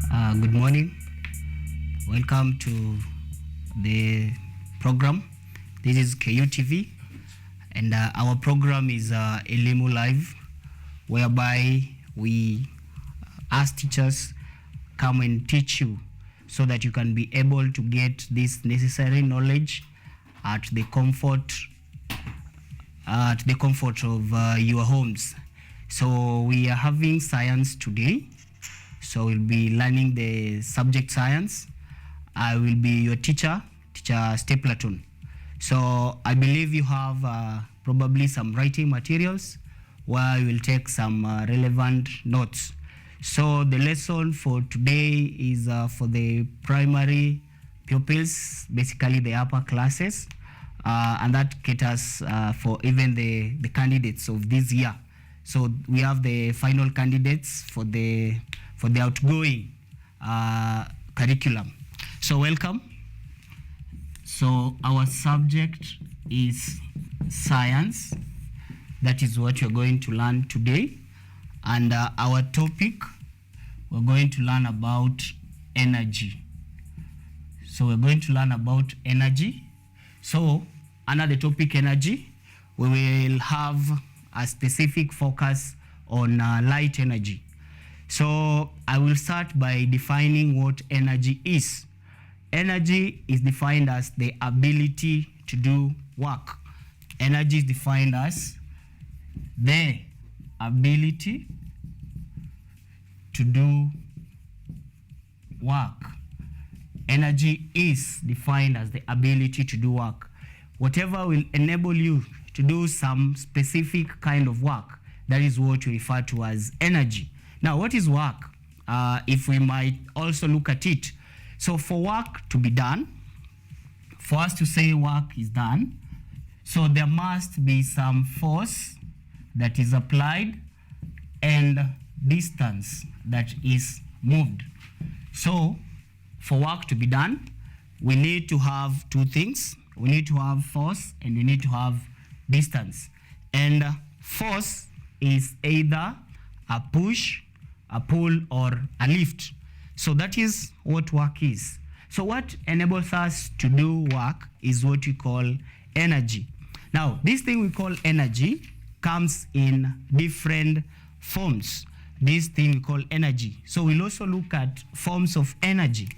Good morning. Welcome to the program. This is KUTV, and our program is Elimu Live, whereby we ask teachers come and teach you so that you can be able to get this necessary knowledge at the comfort of your homes. So we are having science today. So we'll be learning the subject science. I will be your teacher, Teacher Stapleton. So I believe you have probably some writing materials where you will take some relevant notes. So the lesson for today is for the primary pupils, basically the upper classes, and that caters for even the candidates of this year. So we have the final candidates for the outgoing curriculum. So welcome. So our subject is science. That is what you're going to learn today. And our topic, we're going to learn about energy. So we're going to learn about energy. So under the topic energy, we will have a specific focus on light energy. So I will start by defining what energy is. Energy is defined as the ability to do work. Energy is defined as the ability to do work. Energy is defined as the ability to do work. Whatever will enable you to do some specific kind of work, that is what we refer to as energy. Now, what is work? If we might also look at it. So for work to be done, for us to say work is done, so there must be some force that is applied and distance that is moved. So for work to be done, we need to have two things. We need to have force and we need to have distance. And force is either a push, a pull, or a lift. So that is what work is. So what enables us to do work is what we call energy. Now, this thing we call energy comes in different forms. This thing we call energy. So we'll also look at forms of energy.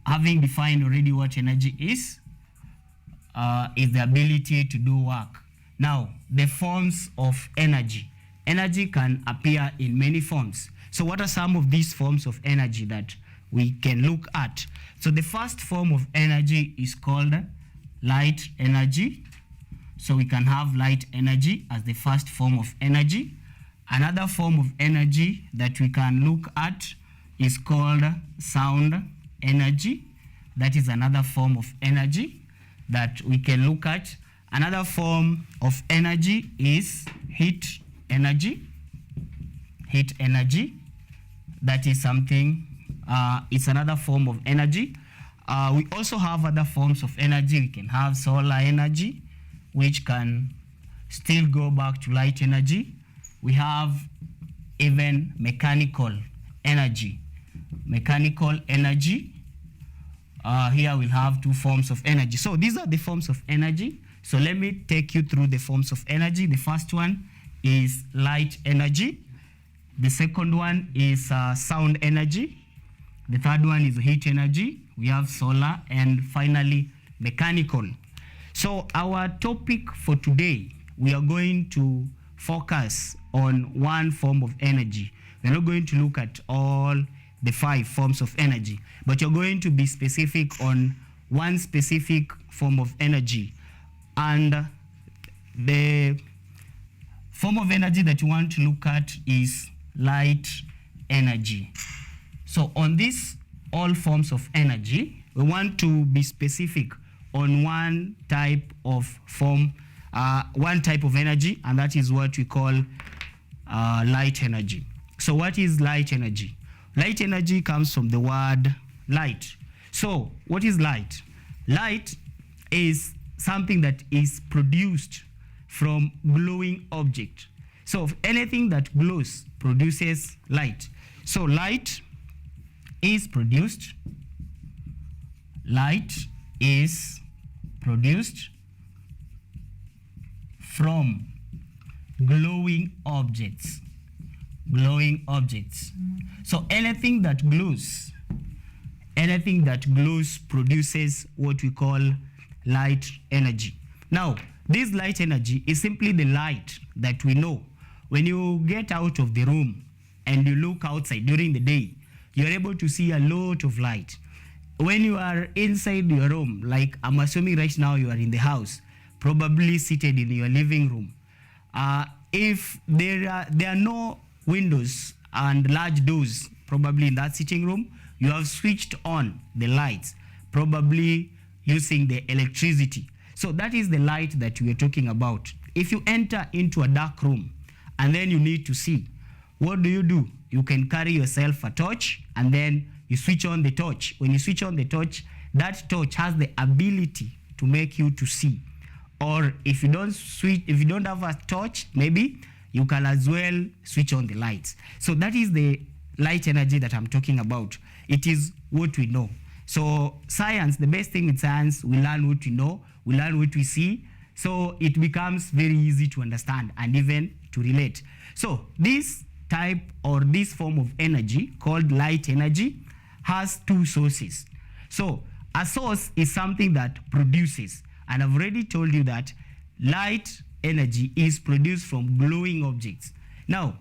Having defined already what energy is the ability to do work. Now, the forms of energy. Energy can appear in many forms. So what are some of these forms of energy that we can look at? So the first form of energy is called light energy. So we can have light energy as the first form of energy. Another form of energy that we can look at is called sound energy. That is another form of energy that we can look at. Another form of energy is heat energy. Heat energy, that is something, it's another form of energy. We also have other forms of energy. We can have solar energy, which can still go back to light energy. We have even mechanical energy. Mechanical energy, here we'll have two forms of energy. So these are the forms of energy. So let me take you through the forms of energy. The first one is light energy. The second one is sound energy. The third one is heat energy. We have solar, and finally mechanical. So our topic for today, we are going to focus on one form of energy. We're not going to look at all the 5 forms of energy, but you're going to be specific on one specific form of energy. And the form of energy that you want to look at is light energy. So on these all forms of energy, we want to be specific on one type of form, one type of energy, and that is what we call light energy. So what is light energy? Light energy comes from the word light. So what is light? Light is something that is produced from glowing object. So anything that glows produces light. So light is produced from glowing objects. So anything that glows produces what we call light energy. Now, this light energy is simply the light that we know. When you get out of the room and you look outside during the day, you're able to see a lot of light. When you are inside your room, like I'm assuming right now you are in the house, probably seated in your living room. If there are no windows and large doors, probably in that sitting room, you have switched on the lights, probably using the electricity. So that is the light that we are talking about. If you enter into a dark room and then you need to see, what do? You can carry yourself a torch and then you switch on the torch. When you switch on the torch, that torch has the ability to make you to see. Or if you don't have a torch, maybe you can as well switch on the lights. So that is the light energy that I'm talking about. It is what we know. So science, the best thing with science, we learn what we know, we learn what we see, so it becomes very easy to understand and even to relate. So this type or this form of energy called light energy has two sources. So a source is something that produces, and I've already told you that light energy is produced from glowing objects. Now,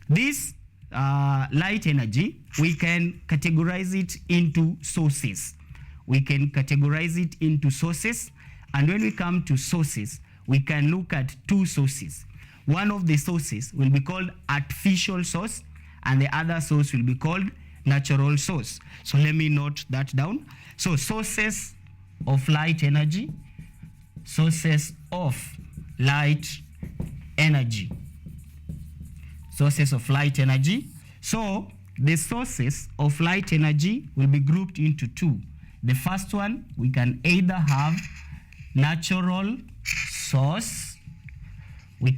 this light energy, we can categorize it into sources. And when we come to sources, we can look at two sources. One of the sources will be called artificial source, and the other source will be called natural source. So let me note that down. So sources of light energy. So the sources of light energy will be grouped into two. The first one, we can either have natural source. And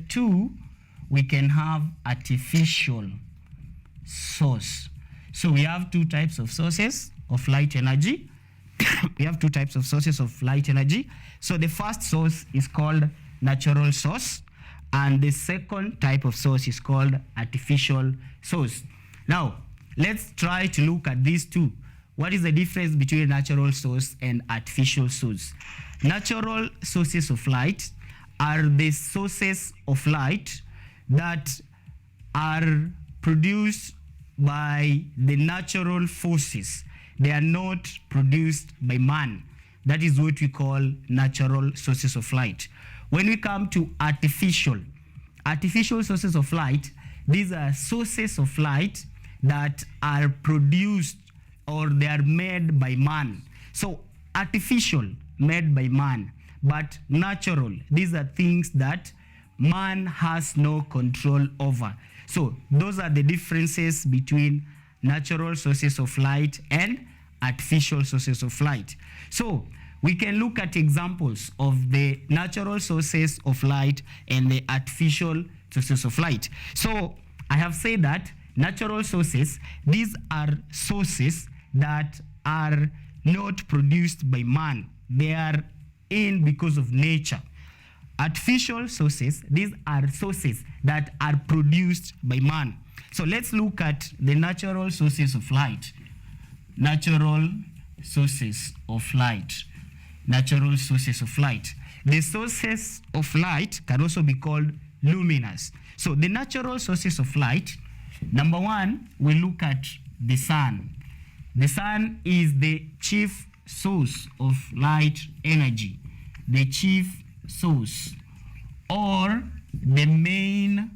two, we can have artificial source. So we have two types of sources of light energy. So the first source is called natural source, and the second type of source is called artificial source. Now, let's try to look at these two. What is the difference between natural source and artificial source? Natural sources of light are the sources of light that are produced by the natural forces. They are not produced by man. That is what we call natural sources of light. When we come to artificial sources of light, these are sources of light that are produced or they are made by man. So artificial, made by man, but natural, these are things that man has no control over. So those are the differences between natural sources of light and artificial sources of light. So we can look at examples of the natural sources of light and the artificial sources of light. So I have said that natural sources, these are sources that are not produced by man. They are in because of nature. Artificial sources, these are sources that are produced by man. So let's look at the natural sources of light. Natural sources of light. The sources of light can also be called luminous. So the natural sources of light, number one, we look at the sun. The sun is the chief source of light energy. The chief source or the main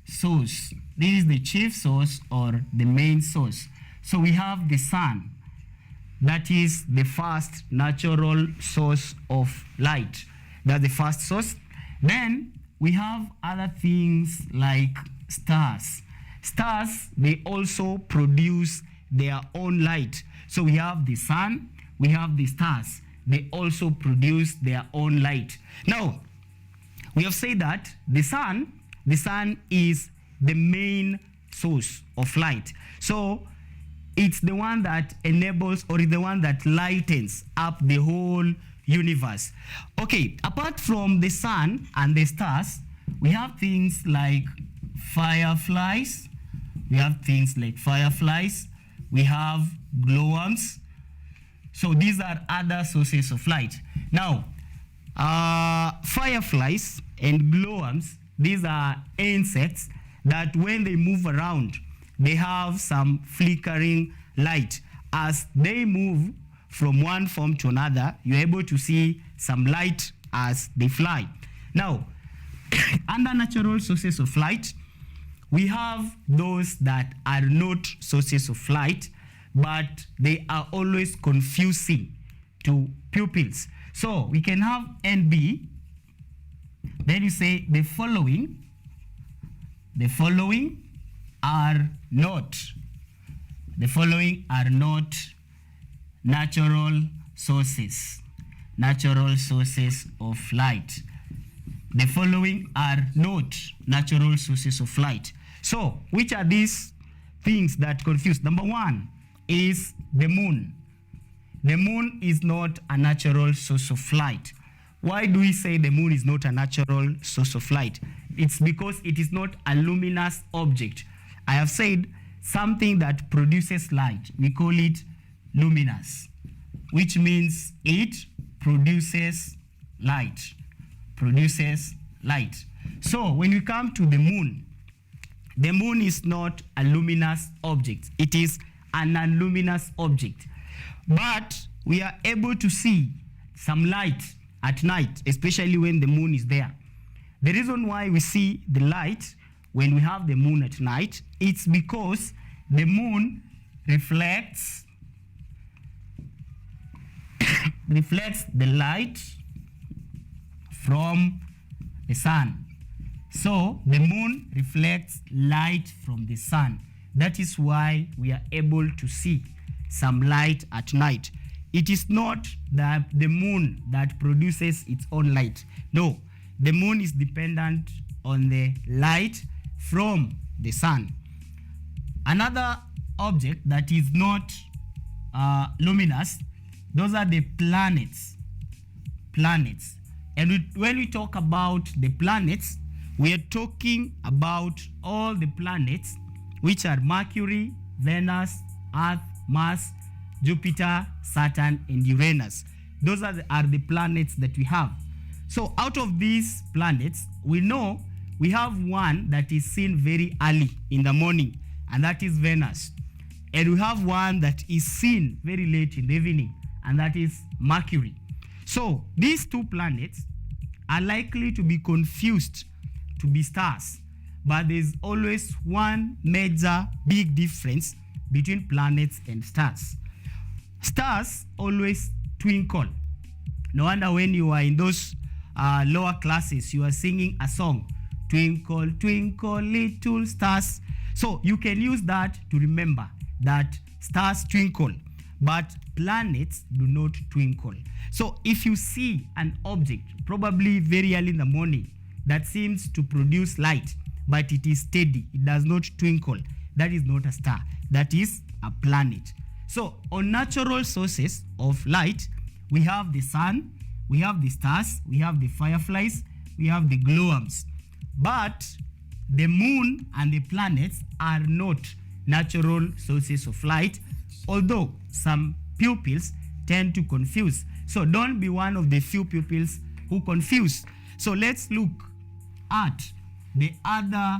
source. This is the chief source or the main source. So we have the sun. That is the first natural source of light. That's the first source. Then we have other things like stars. Stars, they also produce their own light. So we have the sun, we have the stars. They also produce their own light. Now, we have said that the sun is the main source of light. So it's the one that enables, or the one that lightens up the whole universe. Okay, apart from the sun and the stars, we have things like fireflies. We have glowworms. So these are other sources of light. Now, fireflies and glowworms, these are insects that when they move around, they have some flickering light. As they move from one form to another, you're able to see some light as they fly. Now, under natural sources of light, we have those that are not sources of light, but they are always confusing to pupils. So we can have NB, then you say the following are not natural sources of light. The following are not natural sources of light. So which are these things that confuse? Number one is the moon. The moon is not a natural source of light. Why do we say the moon is not a natural source of light? It's because it is not a luminous object. I have said something that produces light, we call it luminous, which means it produces light. So when we come to the moon is not a luminous object. It is an unluminous object. But we are able to see some light at night, especially when the moon is there. The reason why we see the light when we have the moon at night, it's because the moon reflects the light from the sun. So the moon reflects light from the sun. That is why we are able to see some light at night. It is not the moon that produces its own light. No, the moon is dependent on the light from the sun. Another object that is not luminous, those are the planets. And when we talk about the planets, we are talking about all the planets which are Mercury, Venus, Earth, Mars, Jupiter, Saturn, and Uranus. Those are the planets that we have. So out of these planets, we know we have one that is seen very early in the morning, and that is Venus. And we have one that is seen very late in the evening, and that is Mercury. So these two planets are likely to be confused to be stars, but there's always one major big difference between planets and stars. Stars always twinkle. No wonder when you are in those lower classes, you are singing a song, twinkle, twinkle, little stars. So you can use that to remember that stars twinkle, but planets do not twinkle. So if you see an object, probably very early in the morning, that seems to produce light, but it is steady, it does not twinkle, that is not a star, that is a planet. So on natural sources of light, we have the sun, we have the stars, we have the fireflies, we have the glowworms. But the moon and the planets are not natural sources of light, although some pupils tend to confuse. So don't be one of the few pupils who confuse. So let's look at the other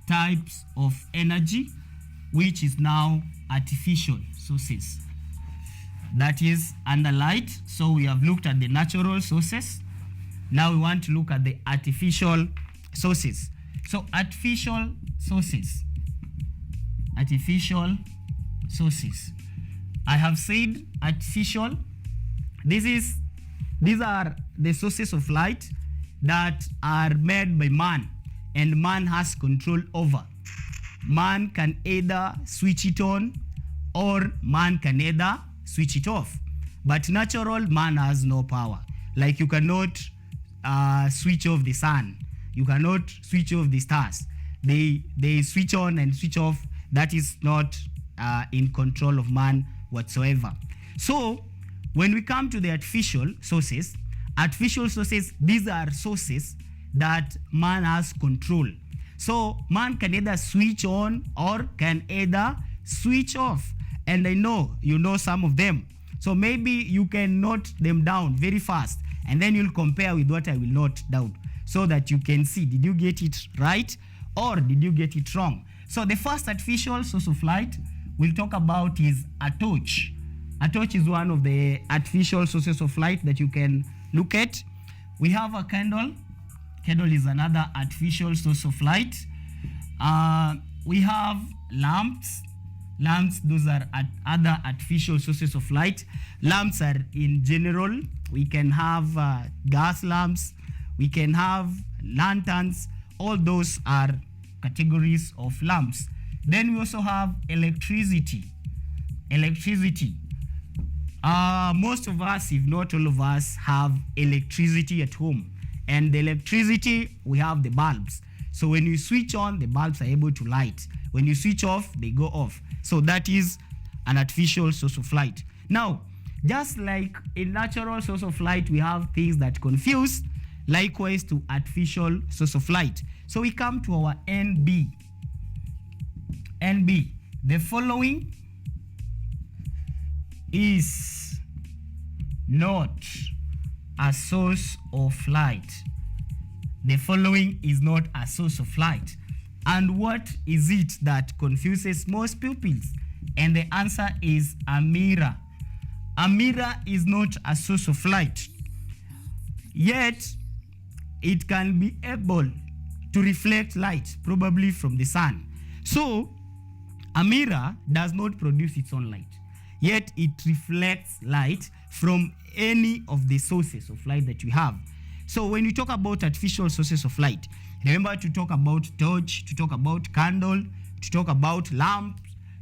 types of energy, which is now artificial sources. That is under light. So we have looked at the natural sources. Now we want to look at the artificial sources. So artificial sources. I have said artificial. These are the sources of light that are made by man, and man has control over. Man can either switch it on or man can either switch it off. But natural, man has no power. Like you cannot switch off the sun. You cannot switch off the stars. they switch on and switch off. That is not in control of man whatsoever. So when we come to the artificial sources, these are sources that man has control. So man can either switch on or can either switch off. And I know you know some of them. So maybe you can note them down very fast, and then you'll compare with what I will note down, so that you can see, did you get it right or did you get it wrong? So the first artificial source of light we'll talk about is a torch. A torch is one of the artificial sources of light that you can look at. We have a candle. Candle is another artificial source of light. We have lamps. Lamps, those are other artificial sources of light. Lamps are in general. We can have gas lamps. We can have lanterns. All those are categories of lamps. Then we also have electricity. Electricity. Most of us, if not all of us, have electricity at home. And the electricity, we have the bulbs. So when you switch on, the bulbs are able to light. When you switch off, they go off. So that is an artificial source of light. Now, just like a natural source of light, we have things that confuse. Likewise to artificial source of light. So we come to our NB. NB. The following is not a source of light. The following is not a source of light. And what is it that confuses most pupils? And the answer is a mirror. A mirror is not a source of light, yet it can be able to reflect light, probably from the sun. So a mirror does not produce its own light, yet it reflects light from any of the sources of light that we have. So when you talk about artificial sources of light, remember to talk about torch, to talk about candle, to talk about lamp,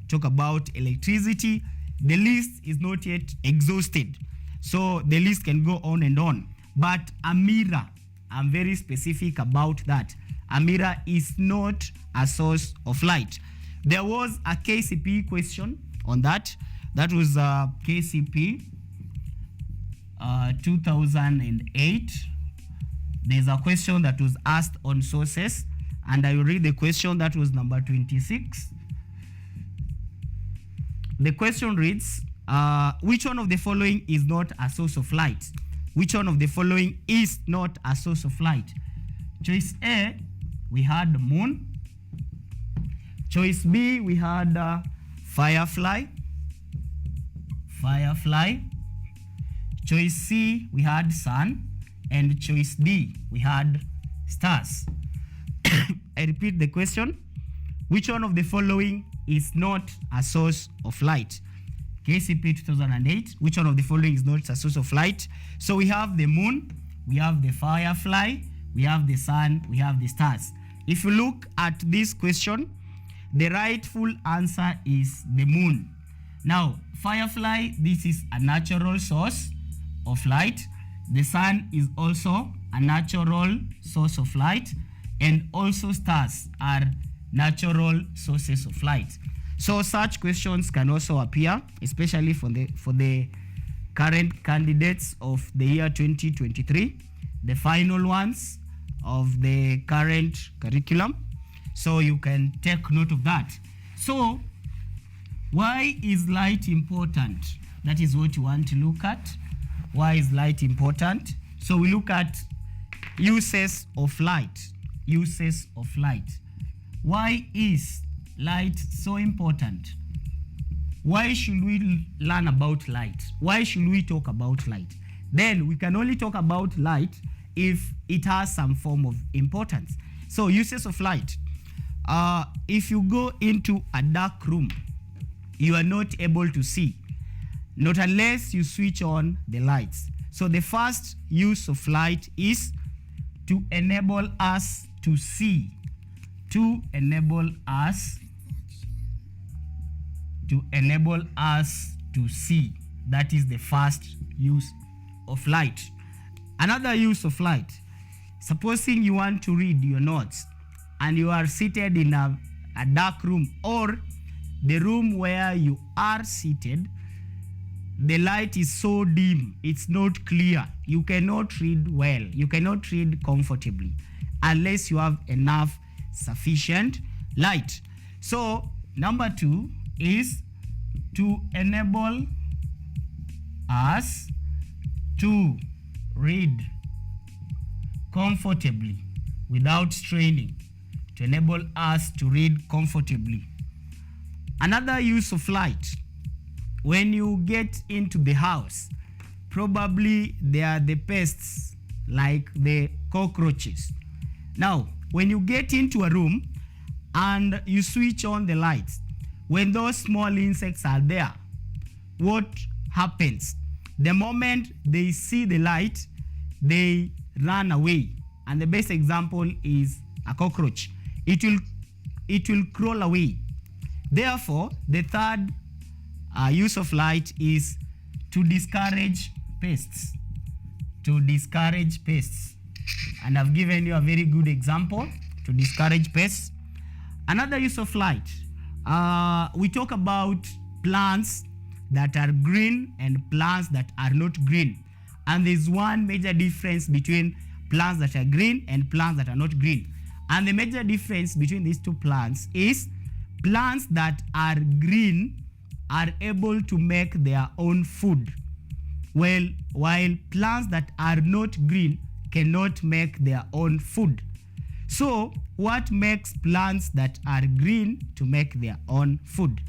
talk about electricity. The list is not yet exhausted, so the list can go on and on. But a mirror, I'm very specific about that. A mirror is not a source of light. There was a KCP question on that. That was KCP 2008. There's a question that was asked on sources, and I will read the question. That was number 26. The question reads, which one of the following is not a source of light? Which one of the following is not a source of light? Choice A, we had the moon. Choice B, we had firefly. Choice C, we had sun. And choice D, we had stars. I repeat the question. Which one of the following is not a source of light? KCP 2008, which one of the following is not a source of light? So we have the moon, we have the firefly, we have the sun, we have the stars. If you look at this question, the rightful answer is the moon. Now, firefly, this is a natural source of light. The sun is also a natural source of light, and also stars are natural sources of light. So such questions can also appear, especially for the current candidates of the year 2023, the final ones of the current curriculum. So you can take note of that. So why is light important? That is what you want to look at. Why is light important? So we look at uses of light. Uses of light. Why is light so important? Why should we learn about light? Why should we talk about light? Then we can only talk about light if it has some form of importance. So uses of light. If you go into a dark room, you are not able to see, not unless you switch on the lights. So the first use of light is to enable us to see. To enable us to see. That is the first use of light. Another use of light. Supposing you want to read your notes, and you are seated in a dark room, or the room where you are seated, the light is so dim, it's not clear, you cannot read well, you cannot read comfortably unless you have enough sufficient light. So number 2 is to enable us to read comfortably without straining, to enable us to read comfortably. Another use of light, when you get into the house, probably there are the pests like the cockroaches. Now, when you get into a room and you switch on the lights, when those small insects are there, what happens? The moment they see the light, they run away. And the best example is a cockroach. It will crawl away. Therefore, the third use of light is to discourage pests. To discourage pests. And I've given you a very good example to discourage pests. Another use of light, we talk about plants that are green and plants that are not green. And there's one major difference between plants that are green and plants that are not green. And the major difference between these two plants is plants that are green are able to make their own food, while plants that are not green cannot make their own food. So what makes plants that are green to make their own food?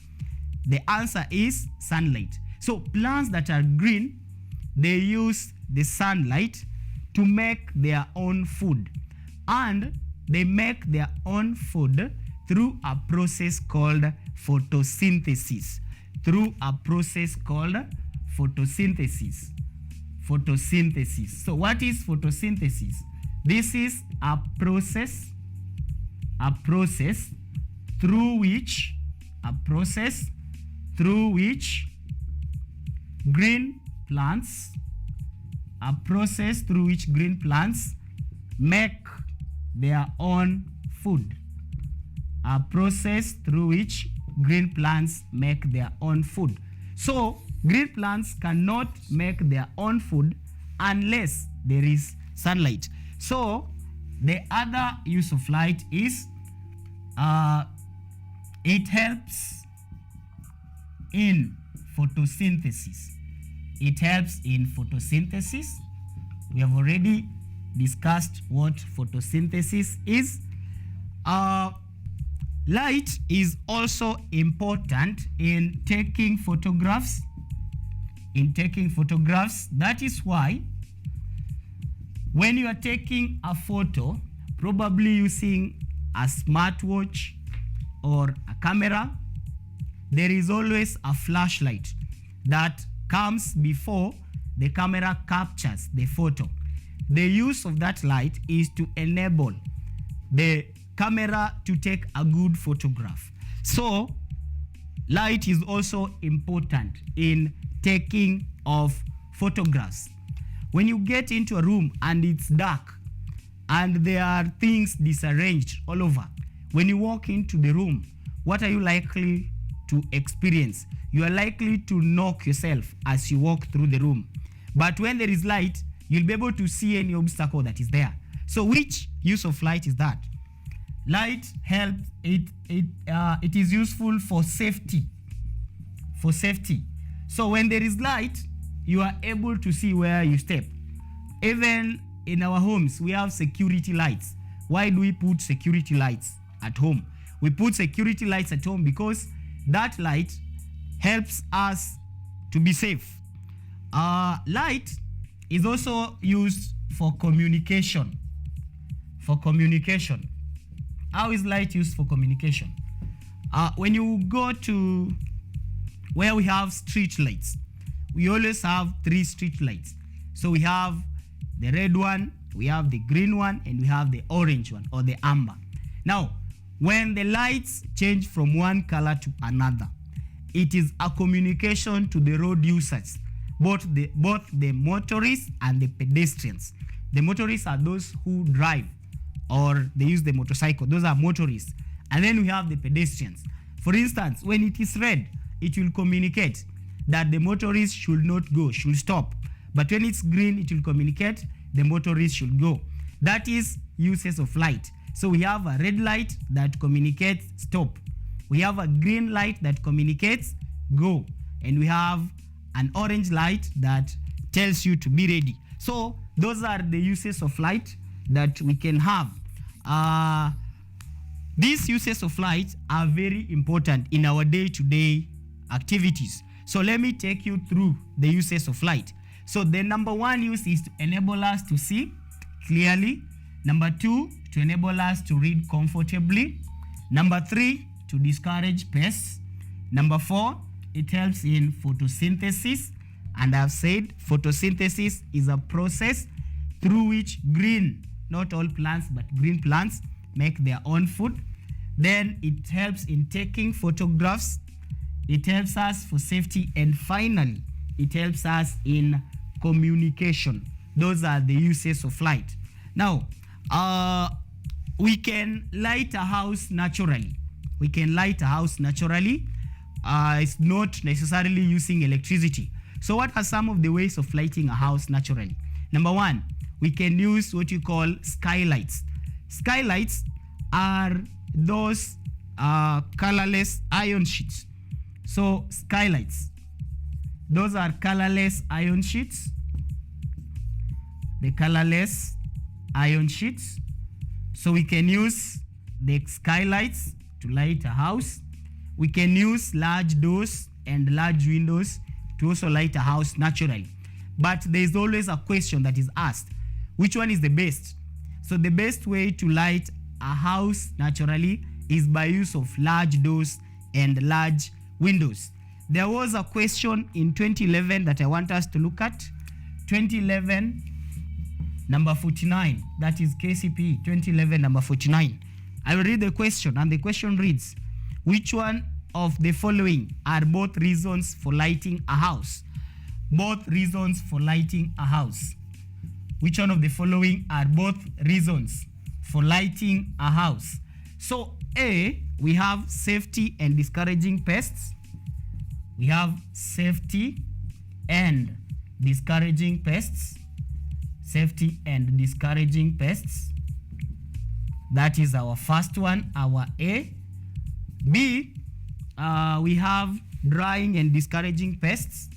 The answer is sunlight. So plants that are green, they use the sunlight to make their own food, and they make their own food through a process called photosynthesis. Through a process called photosynthesis. Photosynthesis. So what is photosynthesis? This is a process through which green plants make their own food. A process through which green plants make their own food. So green plants cannot make their own food unless there is sunlight. So the other use of light is it helps in photosynthesis. It helps in photosynthesis. We have already discussed what photosynthesis is. Light is also important in taking photographs. That is why when you are taking a photo, probably using a smartwatch or a camera, there is always a flashlight that comes before the camera captures the photo. The use of that light is to enable the camera to take a good photograph. So light is also important in taking of photographs. When you get into a room and it's dark and there are things disarranged all over, when you walk into the room, what are you likely to experience? You are likely to knock yourself as you walk through the room. But when there is light, you'll be able to see any obstacle that is there. So which use of light is that? Light helps, it is useful for safety. For safety. So when there is light, you are able to see where you step. Even in our homes, we have security lights. Why do we put security lights at home? We put security lights at home because that light helps us to be safe. Light is also used for communication. For communication. How is light used for communication? When you go to where we have street lights, we always have 3 street lights. So we have the red one, we have the green one, and we have the orange one, or the amber. Now, when the lights change from one color to another, it is a communication to the road users, both the motorists and the pedestrians. The motorists are those who drive or they use the motorcycle. Those are motorists. And then we have the pedestrians. For instance, when it is red, it will communicate that the motorist should not go, should stop. But when it's green, it will communicate the motorist should go. That is uses of light. So we have a red light that communicates stop. We have a green light that communicates go. And we have an orange light that tells you to be ready. So those are the uses of light that we can have. These uses of light are very important in our day-to-day activities. So let me take you through the uses of light. So the number one use is to enable us to see clearly. Number two, to enable us to read comfortably. Number three, to discourage pests. Number four, it helps in photosynthesis. And I've said photosynthesis is a process through which green, not all plants, but green plants make their own food. Then it helps in taking photographs. It helps us for safety. And finally, it helps us in communication. Those are the uses of light. Now, we can light a house naturally. We can light a house naturally. It's not necessarily using electricity. So what are some of the ways of lighting a house naturally? Number one, we can use what you call skylights. Skylights are those colorless iron sheets. So skylights, those are colorless iron sheets. The colorless iron sheets. So we can use the skylights to light a house. We can use large doors and large windows to also light a house naturally. But there is always a question that is asked. Which one is the best? So the best way to light a house naturally is by use of large doors and large windows. There was a question in 2011 that I want us to look at. 2011, number 49. That is KCP 2011, number 49. I will read the question, and the question reads, which one of the following are both reasons for lighting a house? Both reasons for lighting a house. Which one of the following are both reasons for lighting a house? So A, we have safety and discouraging pests. We have safety and discouraging pests. Safety and discouraging pests. That is our first one, our A. B, we have drying and discouraging pests.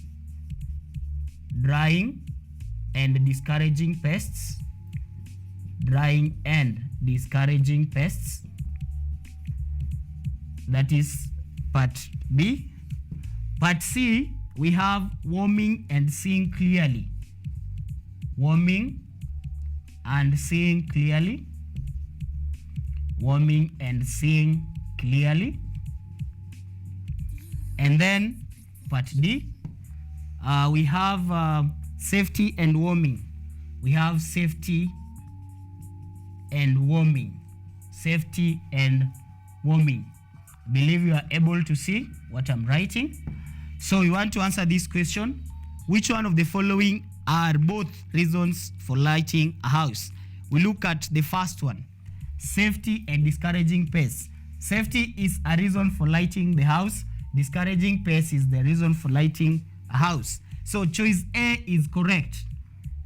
Drying and discouraging pests. Drying and discouraging pests. That is part B. Part C, we have warming and seeing clearly. Warming and seeing clearly. Warming and seeing clearly. And then part D, we have safety and warming. We have safety and warming. Safety and warming. I believe you are able to see what I'm writing. So we want to answer this question. Which one of the following are both reasons for lighting a house? We look at the first one. Safety and discouraging pests. Safety is a reason for lighting the house. Discouraging pests is the reason for lighting a house. So choice A is correct.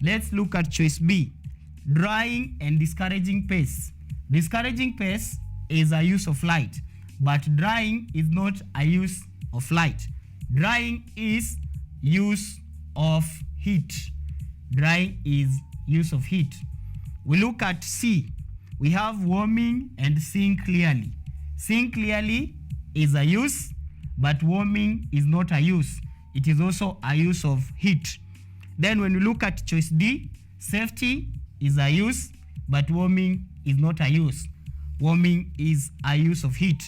Let's look at choice B. Drying and discouraging pests. Discouraging pests is a use of light, but drying is not a use of light. Drying is use of heat. Drying is use of heat. We look at C. We have warming and seeing clearly. Seeing clearly is a use, but warming is not a use. It is also a use of heat. Then when we look at choice D, safety is a use, but warming is not a use. Warming is a use of heat.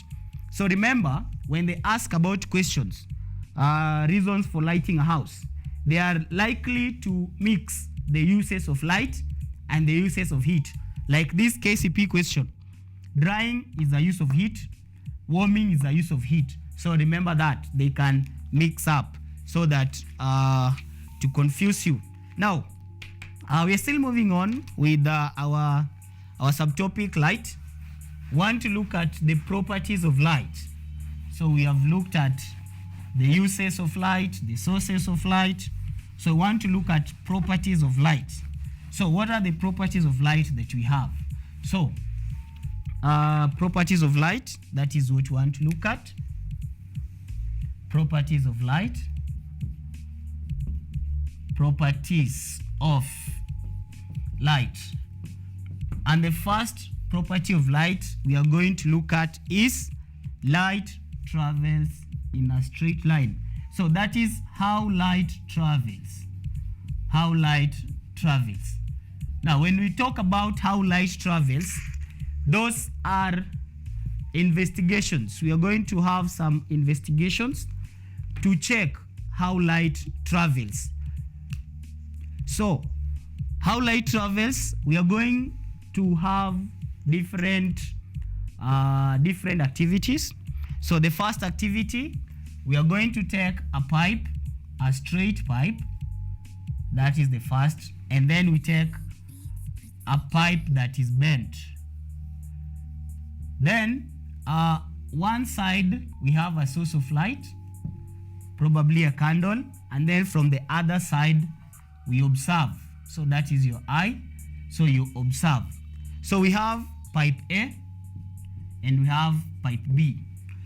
So remember, when they ask about questions, reasons for lighting a house, they are likely to mix the uses of light and the uses of heat. Like this KCP question, drying is a use of heat, warming is a use of heat. So remember that they can mix up so that to confuse you. Now, we are still moving on with our our subtopic light. Want to look at the properties of light. So we have looked at the uses of light, the sources of light. So we want to look at properties of light. So what are the properties of light that we have? So properties of light, that is what we want to look at. Properties of light. Properties of light. And the first property of light we are going to look at is light travels in a straight line. So that is how light travels. How light travels. Now when we talk about how light travels, those are investigations. We are going to have some investigations to check how light travels. So how light travels, we are going to have different activities. So the first activity, we are going to take a pipe, a straight pipe. That is the first. And then we take a pipe that is bent. Then one side we have a source of light, probably a candle, and then from the other side we observe. So that is your eye. So you observe. So we have pipe A and we have pipe B.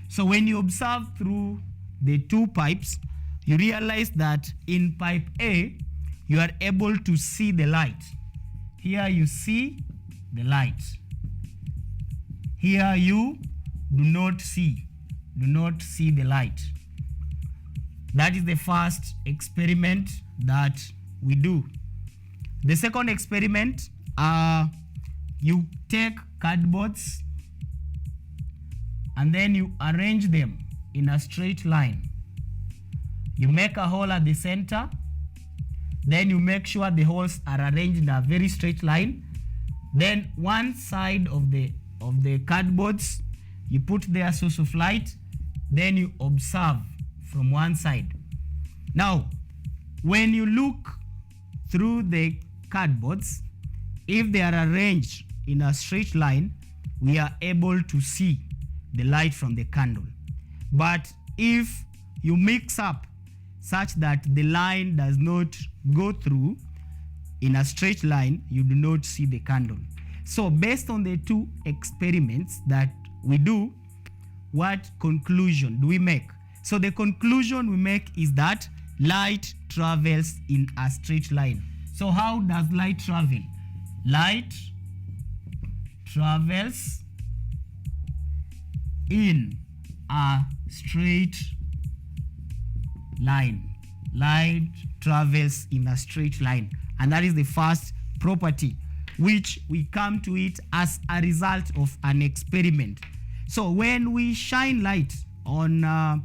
So when you observe through the two pipes, you realize that in pipe A, you are able to see the light. Here you see the light. Here you do not see the light. That is the first experiment that we do. The second experiment, you take cardboards and then you arrange them in a straight line. You make a hole at the center, then you make sure the holes are arranged in a very straight line. Then one side of the cardboards, you put their source of light, then you observe from one side. Now, when you look through the cardboards, if they are arranged in a straight line, we are able to see the light from the candle. But if you mix up such that the line does not go through in a straight line, you do not see the candle. So based on the two experiments that we do, what conclusion do we make? So the conclusion we make is that light travels in a straight line. So how does light travel? Light travels in a straight line. Light travels in a straight line. And that is the first property, which we come to it as a result of an experiment. So when we shine light on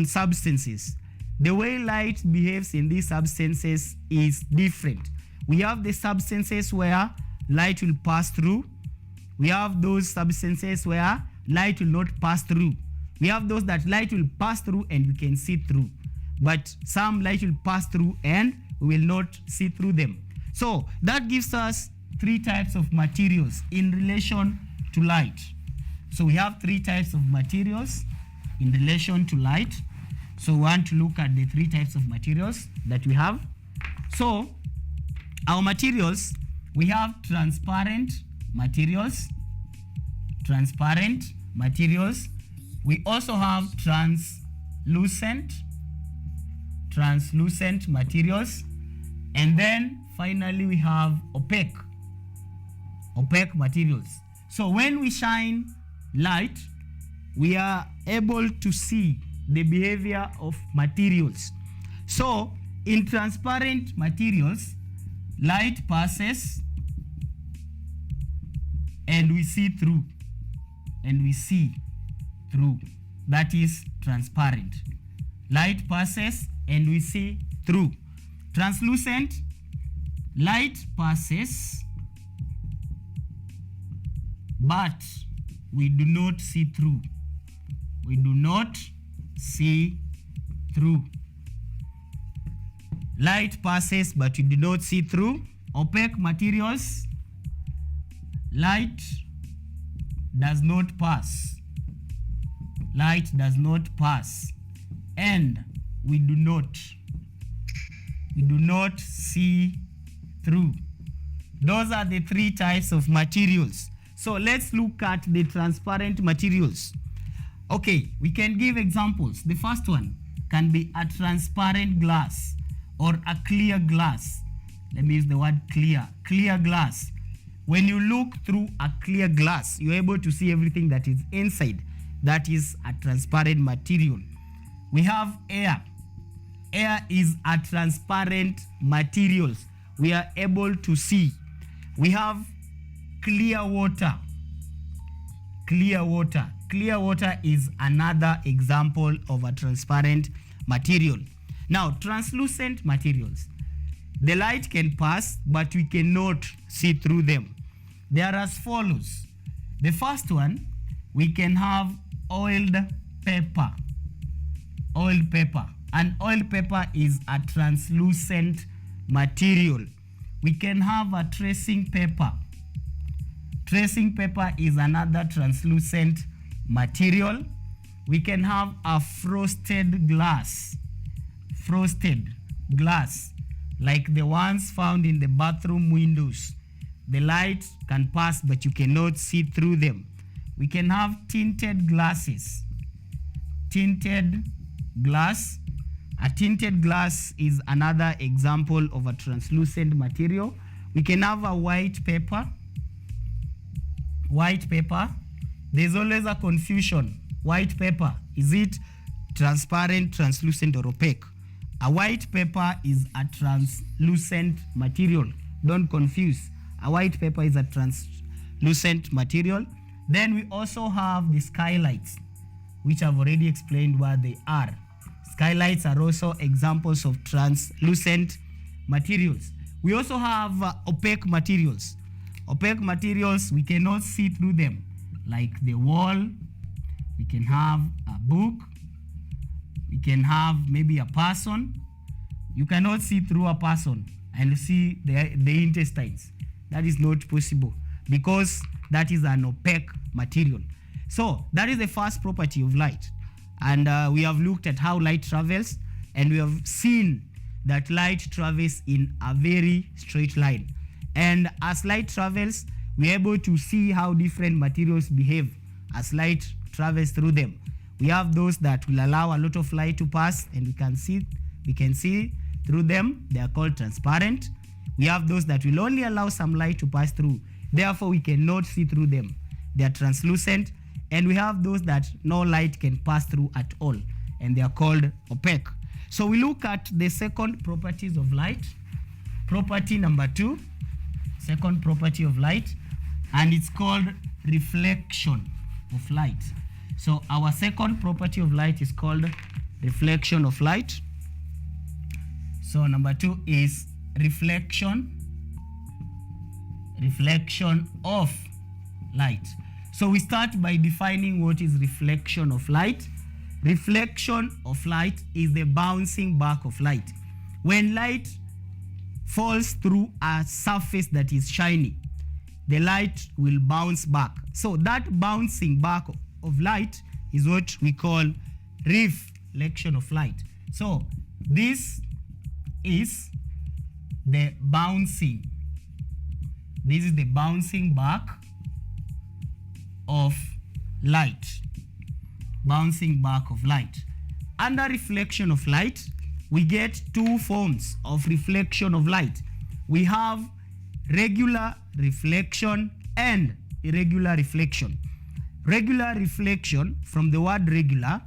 substances, the way light behaves in these substances is different. We have the substances where light will pass through. We have those substances where light will not pass through. We have those that light will pass through and we can see through. But some light will pass through and we will not see through them. So that gives us three types of materials in relation to light. So we have three types of materials in relation to light. So we want to look at the three types of materials that we have. So our materials, we have transparent materials. Transparent materials. We also have translucent materials. And then finally we have opaque materials. So when we shine light, we are able to see the behavior of materials. So in transparent materials, light passes and we see through. That is transparent. Light passes and we see through. Translucent, light passes but we do not see through. We do not see through. Light passes but you do not see through. Opaque materials, Light does not pass. Light does not pass. And we do not see through. Those are the three types of materials. So let's look at the transparent materials. Okay, we can give examples. The first one can be a transparent glass or a clear glass. Let me use the word clear. Clear glass. When you look through a clear glass, you're able to see everything that is inside. That is a transparent material. We have air. Air is a transparent material. We are able to see. We have clear water. Clear water. Clear water is another example of a transparent material. Now, translucent materials. The light can pass, but we cannot see through them. They are as follows. The first one, we can have oiled paper. Oiled paper. And oiled paper is a translucent material. We can have a tracing paper. Tracing paper is another translucent material. We can have a frosted glass. Frosted glass, like the ones found in the bathroom windows. The light can pass, but you cannot see through them. We can have tinted glasses. Tinted glass. A tinted glass is another example of a translucent material. We can have a white paper. White paper. There's always a confusion. White paper, is it transparent, translucent, or opaque? A white paper is a translucent material. Don't confuse. A white paper is a translucent material. Then we also have the skylights, which I've already explained what they are. Skylights are also examples of translucent materials. We also have opaque materials. Opaque materials, we cannot see through them, like the wall. We can have a book. We can have maybe a person. You cannot see through a person and see the intestines. That is not possible because that is an opaque material. So that is the first property of light. And we have looked at how light travels, and we have seen that light travels in a very straight line. And as light travels, we are able to see how different materials behave as light travels through them. We have those that will allow a lot of light to pass, and we can see through them. They are called transparent. We have those that will only allow some light to pass through. Therefore, we cannot see through them. They are translucent. And we have those that no light can pass through at all, and they are called opaque. So we look at the second properties of light. Property number 2, second property of light, and it's called reflection of light. So our second property of light is called reflection of light. So number 2 is reflection of light. So we start by defining what is reflection of light. Reflection of light is the bouncing back of light. When light falls through a surface that is shiny, the light will bounce back. So that bouncing back of light is what we call reflection of light. So this is the bouncing. This is the bouncing back of light. Bouncing back of light. Under reflection of light, we get two forms of reflection of light. We have regular reflection and irregular reflection. Regular reflection, from the word regular,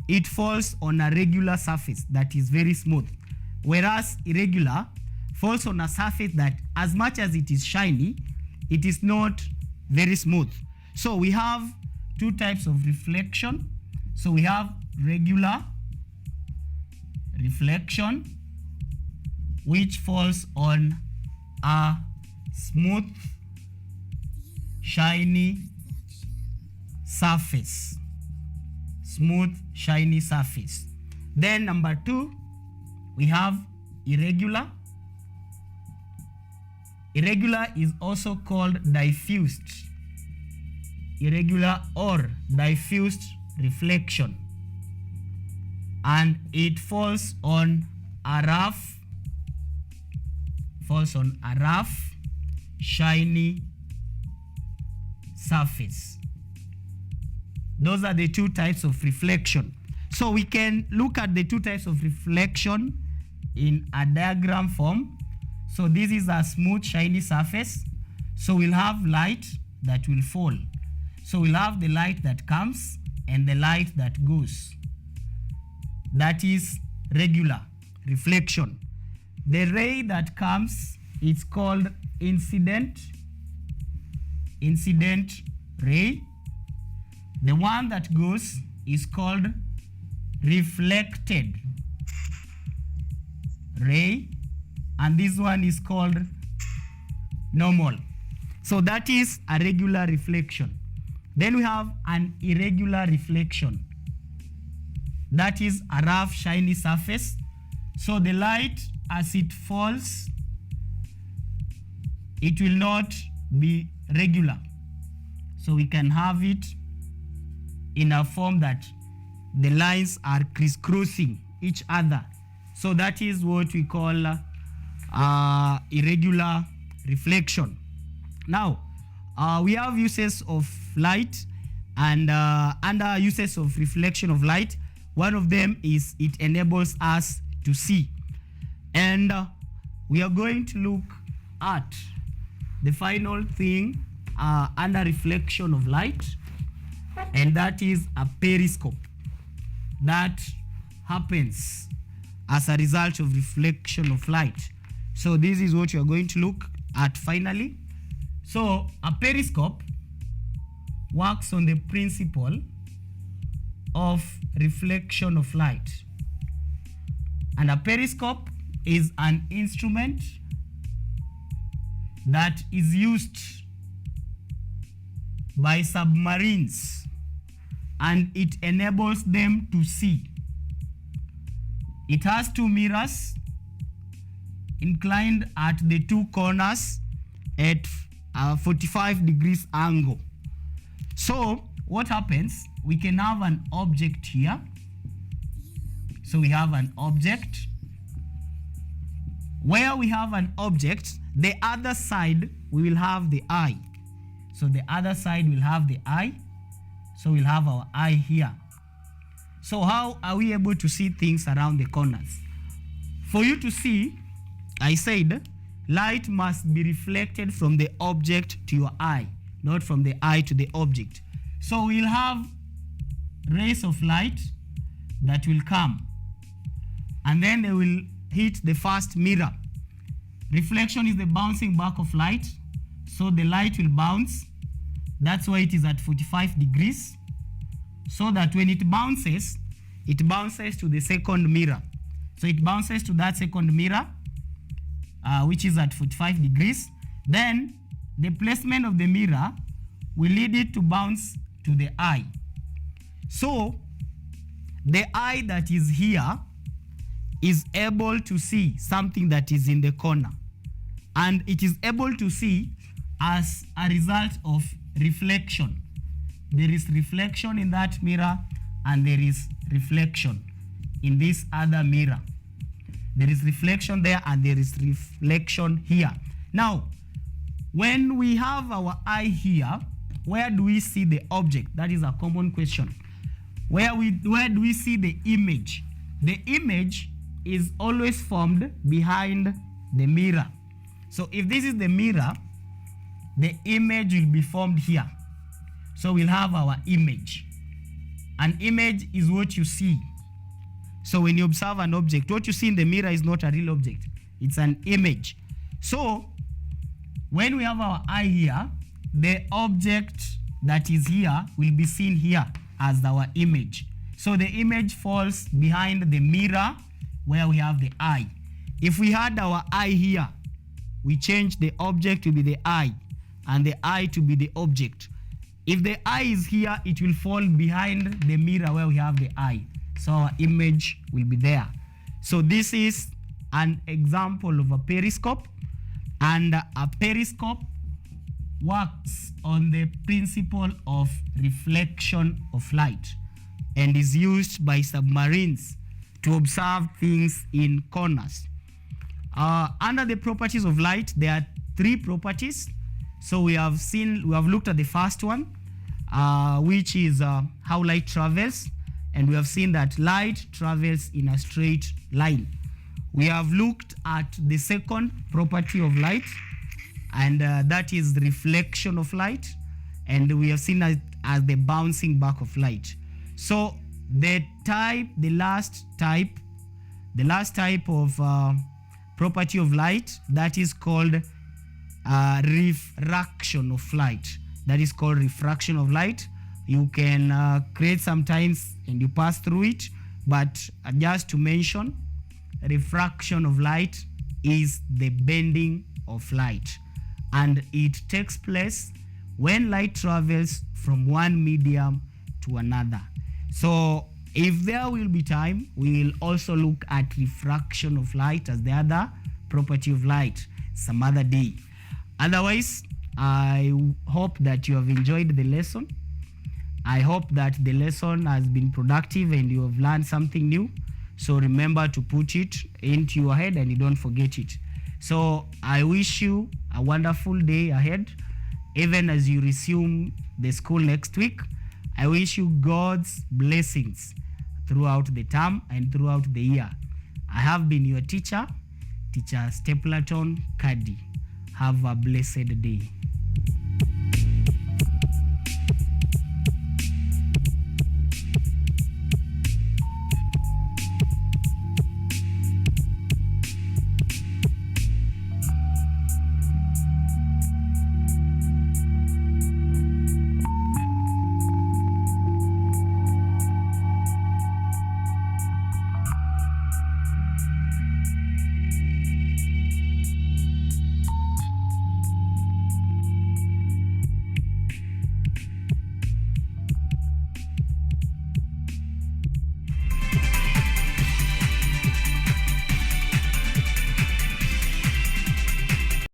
it falls on a regular surface that is very smooth, whereas irregular falls on a surface that, as much as it is shiny, it is not very smooth. So we have two types of reflection. So we have regular reflection, which falls on a smooth, shiny surface. Smooth, shiny surface. Then number 2, we have irregular. Irregular is also called diffused. Irregular or diffused reflection. And it falls on a rough, shiny surface. Those are the two types of reflection. So we can look at the two types of reflection in a diagram form. So this is a smooth shiny surface. So we'll have light that will fall. So we'll have the light that comes and the light that goes. That is regular reflection. The ray that comes is called incident ray. The one that goes is called reflected ray, and this one is called normal. So that is a regular reflection. Then we have an irregular reflection. That is a rough shiny surface. So the light as it falls, it will not be regular. So we can have it in a form that the lines are crisscrossing each other. So that is what we call irregular reflection. Now, we have uses of light, and under uses of reflection of light, one of them is it enables us to see. And we are going to look at the final thing under reflection of light, and that is a periscope that happens as a result of reflection of light. So this is what you are going to look at finally. So a periscope works on the principle of reflection of light. And a periscope is an instrument that is used by submarines, and it enables them to see. It has two mirrors inclined at the two corners at a 45 degrees angle. So what happens, we can have an object here. So we have an object. Where we have an object, the other side we will have the eye. So the other side will have the eye. So we'll have our eye here. So how are we able to see things around the corners? For you to see, I said, light must be reflected from the object to your eye, not from the eye to the object. So we'll have rays of light that will come, and then they will hit the first mirror. Reflection is the bouncing back of light, so the light will bounce. That's why it is at 45 degrees, so that when it bounces to the second mirror. So it bounces to that second mirror, which is at 45 degrees. Then the placement of the mirror will lead it to bounce to the eye. So the eye that is here is able to see something that is in the corner, and it is able to see as a result of reflection. There is reflection in that mirror, and there is reflection in this other mirror. There is reflection there, and there is reflection here. Now, when we have our eye here, where do we see the object? That is a common question. Where do we see the image? The image is always formed behind the mirror. So if this is the mirror, the image will be formed here. So we'll have our image. An image is what you see. So when you observe an object, what you see in the mirror is not a real object. It's an image. So when we have our eye here, the object that is here will be seen here as our image. So the image falls behind the mirror where we have the eye. If we had our eye here, we change the object to be the eye and the eye to be the object. If the eye is here, it will fall behind the mirror where we have the eye. So our image will be there. So this is an example of a periscope. And a periscope works on the principle of reflection of light and is used by submarines to observe things in corners. Under the properties of light, there are three properties. So we have looked at the first one, which is how light travels, and we have seen that light travels in a straight line. We have looked at the second property of light, and that is the reflection of light, and we have seen it as the bouncing back of light. So the last type of property of light, that is called refraction of light. That is called refraction of light. You can create sometimes and you pass through it, but just to mention, refraction of light is the bending of light, and it takes place when light travels from one medium to another. So if there will be time, we will also look at refraction of light as the other property of light some other day. Otherwise, I hope that you have enjoyed the lesson. I hope that the lesson has been productive and you have learned something new. So remember to put it into your head and you don't forget it. So I wish you a wonderful day ahead. Even as you resume the school next week, I wish you God's blessings throughout the term and throughout the year. I have been your teacher, Teacher Stapleton Kadi. Have a blessed day.